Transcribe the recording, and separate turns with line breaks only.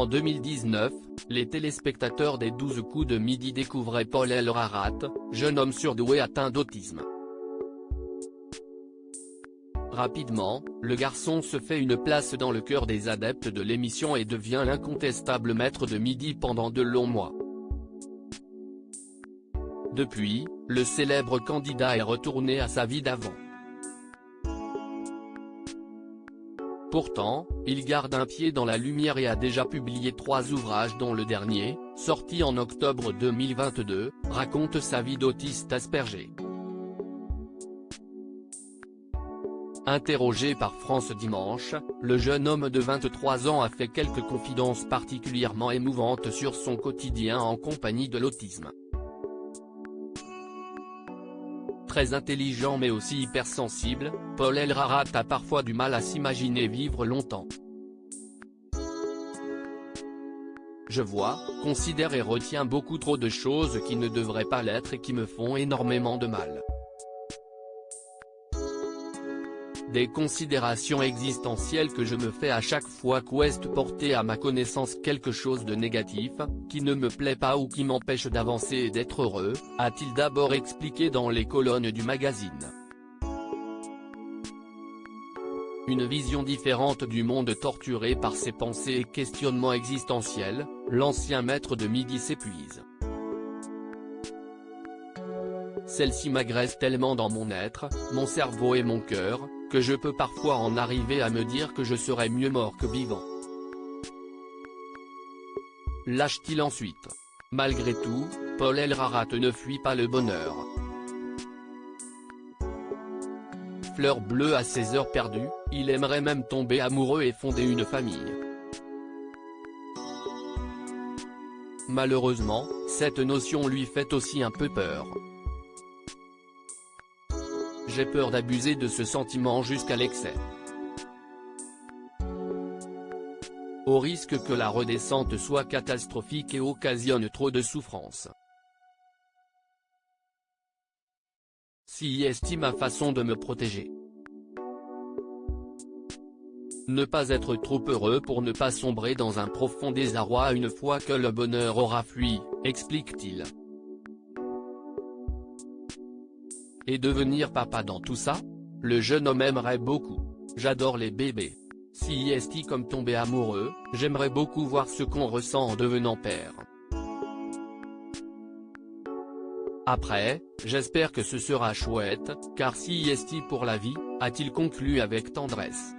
En 2019, les téléspectateurs des 12 coups de midi découvraient Paul El-Rarat, jeune homme surdoué atteint d'autisme. Rapidement, le garçon se fait une place dans le cœur des adeptes de l'émission et devient l'incontestable maître de midi pendant de longs mois. Depuis, le célèbre candidat est retourné à sa vie d'avant. Pourtant, il garde un pied dans la lumière et a déjà publié 3 ouvrages dont le dernier, sorti en octobre 2022, raconte sa vie d'autiste Asperger. Interrogé par France Dimanche, le jeune homme de 23 ans a fait quelques confidences particulièrement émouvantes sur son quotidien en compagnie de l'autisme. Très intelligent mais aussi hypersensible, Paul El-Rarat a parfois du mal à s'imaginer vivre longtemps. Je vois, considère et retiens beaucoup trop de choses qui ne devraient pas l'être et qui me font énormément de mal. Des considérations existentielles que je me fais à chaque fois qu'ouest porter à ma connaissance quelque chose de négatif, qui ne me plaît pas ou qui m'empêche d'avancer et d'être heureux, a-t-il d'abord expliqué dans les colonnes du magazine. Une vision différente du monde torturé par ses pensées et questionnements existentiels, l'ancien maître de midi s'épuise. Celle-ci m'agresse tellement dans mon être, mon cerveau et mon cœur, que je peux parfois en arriver à me dire que je serais mieux mort que vivant. Lâche-t-il ensuite. Malgré tout, Paul El-Rarat ne fuit pas le bonheur. Fleur bleue à ses heures perdues, il aimerait même tomber amoureux et fonder une famille. Malheureusement, cette notion lui fait aussi un peu peur. J'ai peur d'abuser de ce sentiment jusqu'à l'excès. Au risque que la redescente soit catastrophique et occasionne trop de souffrance. Si est ma façon de me protéger. Ne pas être trop heureux pour ne pas sombrer dans un profond désarroi une fois que le bonheur aura fui, explique-t-il. Et devenir papa dans tout ça? Le jeune homme aimerait beaucoup. J'adore les bébés. Si est comme tomber amoureux, j'aimerais beaucoup voir ce qu'on ressent en devenant père. Après, j'espère que ce sera chouette, car si est pour la vie, a-t-il conclu avec tendresse.